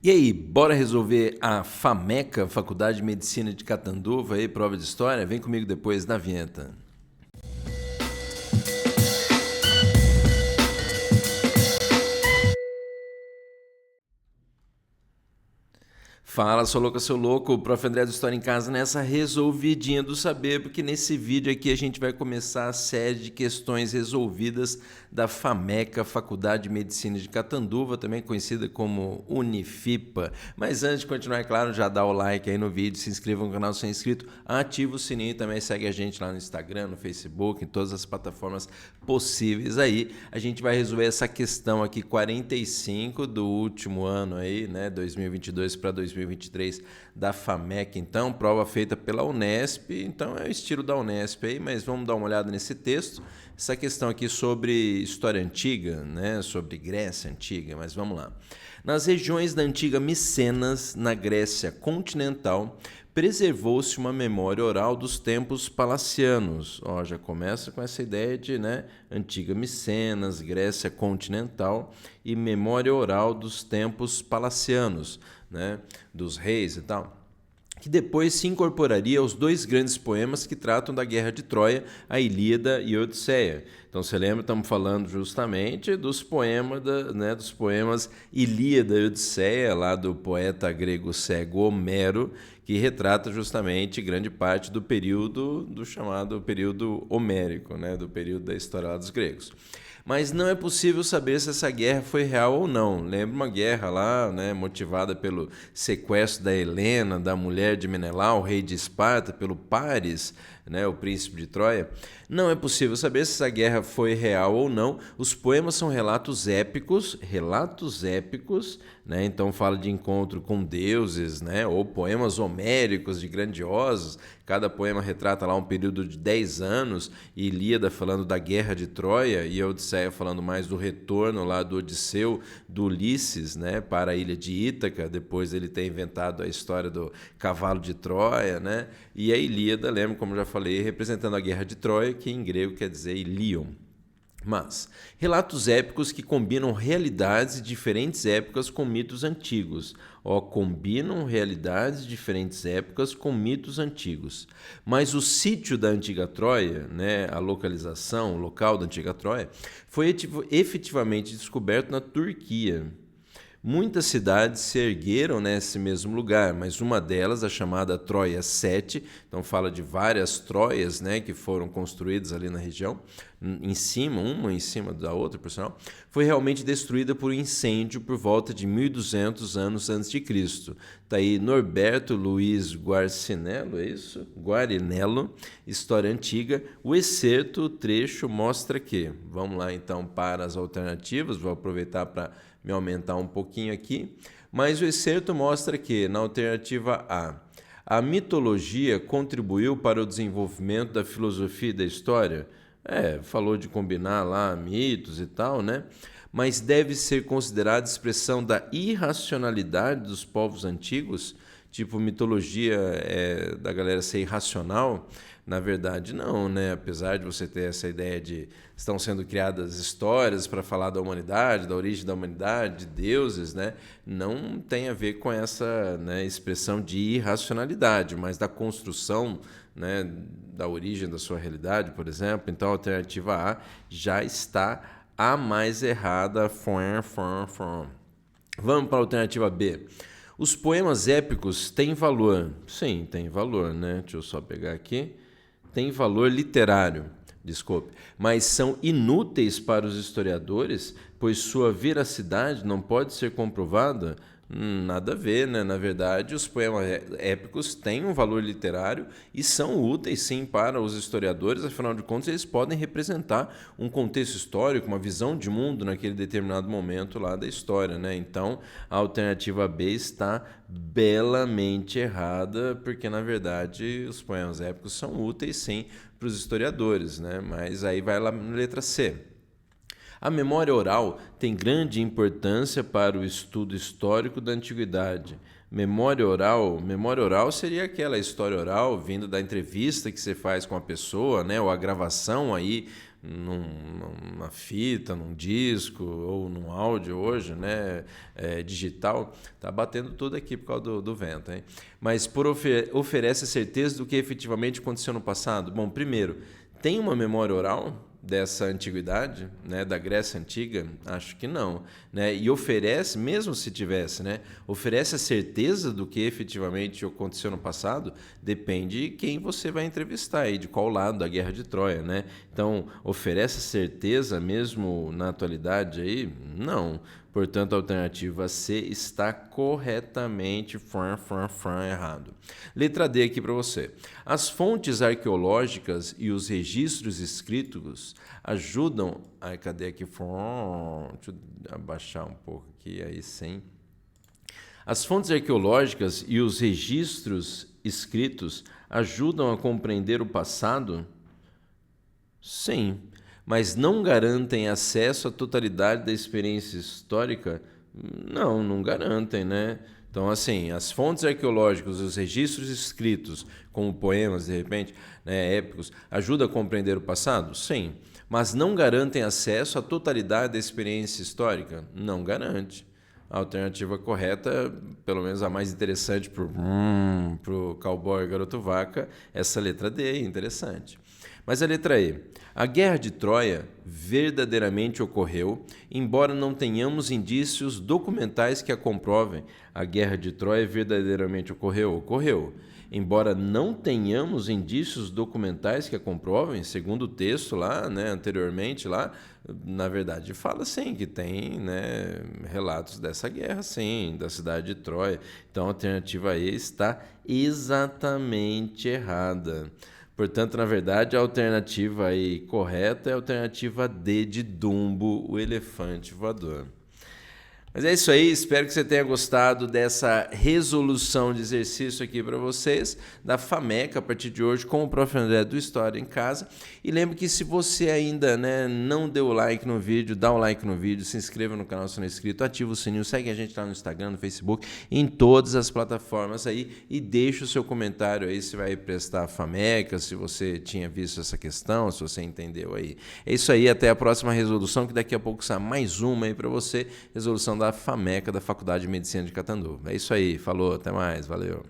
E aí, bora resolver a FAMECA, Faculdade de Medicina de Catanduva, aí, prova de história? Vem comigo depois na vinheta. Fala, sou louco, seu louco, o Prof. André do História em Casa nessa resolvidinha do saber, porque nesse vídeo aqui a gente vai começar a série de questões resolvidas da FAMECA, Faculdade de Medicina de Catanduva, também conhecida como Unifipa. Mas antes de continuar, é claro, já dá o like aí no vídeo, se inscreva no canal se não é inscrito, ativa o sininho e também segue a gente lá no Instagram, no Facebook, em todas as plataformas possíveis aí. A gente vai resolver essa questão aqui 45 do último ano aí, né, 2022 para 2023 da FAMECA, então, prova feita pela Unesp, então é o estilo da Unesp aí, mas vamos dar uma olhada nesse texto. Essa questão aqui sobre história antiga, né, sobre Grécia Antiga, mas vamos lá. Nas regiões da antiga Micenas, na Grécia continental, preservou-se uma memória oral dos tempos palacianos. Ó, já começa com essa ideia de, né, antiga Micenas, Grécia continental e memória oral dos tempos palacianos, né, dos reis e tal, que depois se incorporaria aos dois grandes poemas que tratam da Guerra de Troia, a Ilíada e a Odisseia. Então, você lembra, estamos falando justamente dos poemas, dos poemas Ilíada e Odisseia, lá do poeta grego cego Homero, que retrata justamente grande parte do período do chamado período homérico, né, do período da história lá dos gregos. Mas não é possível saber se essa guerra foi real ou não. Lembra uma guerra lá, né, motivada pelo sequestro da Helena, da mulher de Menelau, rei de Esparta, pelo Paris, né, o príncipe de Troia. Não é possível saber se essa guerra foi real ou não. Os poemas são relatos épicos, né, então fala de encontro com deuses, né, ou poemas homéricos de grandiosos. Cada poema retrata lá um período de 10 anos, e Ilíada falando da guerra de Troia e a Odisseia falando mais do retorno lá do Odisseu, do Ulisses, né, para a ilha de Ítaca, depois ele ter inventado a história do cavalo de Troia, né, e a Ilíada, lembra, como já falei, representando a guerra de Troia, que em grego quer dizer Ilion. Mas, relatos épicos que combinam realidades de diferentes épocas com mitos antigos. Combinam realidades de diferentes épocas com mitos antigos. Mas o sítio da antiga Troia, né, a localização, o local da antiga Troia, foi efetivamente descoberto na Turquia. Muitas cidades se ergueram nesse mesmo lugar, mas uma delas, a chamada Troia 7, então fala de várias Troias, né, que foram construídas ali na região, uma em cima da outra, por sinal, foi realmente destruída por um incêndio por volta de 1200 anos antes de Cristo. Está aí Norberto Luiz Guarcinello, é isso? Guarinello, História Antiga. O excerto, o trecho, mostra que, vamos lá então para as alternativas, vou aproveitar para me aumentar um pouquinho aqui, mas o excerto mostra que, na alternativa A mitologia contribuiu para o desenvolvimento da filosofia e da história. Falou de combinar lá mitos e tal, né? Mas deve ser considerada expressão da irracionalidade dos povos antigos, tipo mitologia da galera ser irracional. Na verdade, não, né? Apesar de você ter essa ideia de estão sendo criadas histórias para falar da humanidade, da origem da humanidade, de deuses, né? Não tem a ver com essa, né, expressão de irracionalidade, mas da construção, né, da origem da sua realidade, por exemplo. Então, a alternativa A já está a mais errada. Vamos para a alternativa B. Os poemas épicos têm valor. Sim, tem valor, né? Deixa eu só pegar aqui. Tem valor literário, desculpe, mas são inúteis para os historiadores, pois sua veracidade não pode ser comprovada. Nada a ver, né? Na verdade, os poemas épicos têm um valor literário e são úteis, sim, para os historiadores. Afinal de contas, eles podem representar um contexto histórico, uma visão de mundo naquele determinado momento lá da história, né? Então, a alternativa B está belamente errada, porque, na verdade, os poemas épicos são úteis, sim, para os historiadores, né? Mas aí vai lá na letra C. A memória oral tem grande importância para o estudo histórico da antiguidade. Memória oral seria aquela história oral vinda da entrevista que você faz com a pessoa, né, ou a gravação aí numa fita, num disco ou num áudio hoje, né, digital, está batendo tudo aqui por causa do vento, hein? Mas oferece certeza do que efetivamente aconteceu no passado? Bom, primeiro, tem uma memória oral dessa antiguidade, né, da Grécia Antiga? Acho que não, né? E oferece, mesmo se tivesse, né, oferece a certeza do que efetivamente aconteceu no passado? Depende de quem você vai entrevistar e de qual lado da Guerra de Troia, né? Então, oferece certeza mesmo na atualidade aí? Não. Portanto, a alternativa C está corretamente errado. Letra D aqui para você. As fontes arqueológicas e os registros escritos ajudam... Ai, cadê aqui? Deixa eu abaixar um pouco aqui, aí sim. As fontes arqueológicas e os registros escritos ajudam a compreender o passado? Sim. Mas não garantem acesso à totalidade da experiência histórica? Não garantem, né? Então, assim, as fontes arqueológicas, os registros escritos, como poemas, de repente, né, épicos, ajudam a compreender o passado? Sim. Mas não garantem acesso à totalidade da experiência histórica? Não garante. A alternativa correta, pelo menos a mais interessante para o cowboy garoto vaca, essa letra D, interessante. Mas a letra E. A Guerra de Troia verdadeiramente ocorreu, embora não tenhamos indícios documentais que a comprovem. A Guerra de Troia verdadeiramente ocorreu? Ocorreu. Embora não tenhamos indícios documentais que a comprovem, segundo o texto lá, né, anteriormente lá, na verdade fala sim que tem, né, relatos dessa guerra, sim, da cidade de Troia. Então a alternativa E está exatamente errada. Portanto, na verdade, a alternativa aí correta é a alternativa D de Dumbo, o elefante voador. Mas é isso aí, espero que você tenha gostado dessa resolução de exercício aqui para vocês, da FAMECA, a partir de hoje, com o Prof. André do História em Casa. E lembre que se você ainda, né, não deu o like no vídeo, dá um like no vídeo, se inscreva no canal se não é inscrito, ativa o sininho, segue a gente lá no Instagram, no Facebook, em todas as plataformas aí e deixa o seu comentário aí se vai prestar a FAMECA, se você tinha visto essa questão, se você entendeu aí. É isso aí, até a próxima resolução, que daqui a pouco sai mais uma aí para você, resolução da FAMECA, da Faculdade de Medicina de Catanduva. É isso aí, falou, até mais, valeu.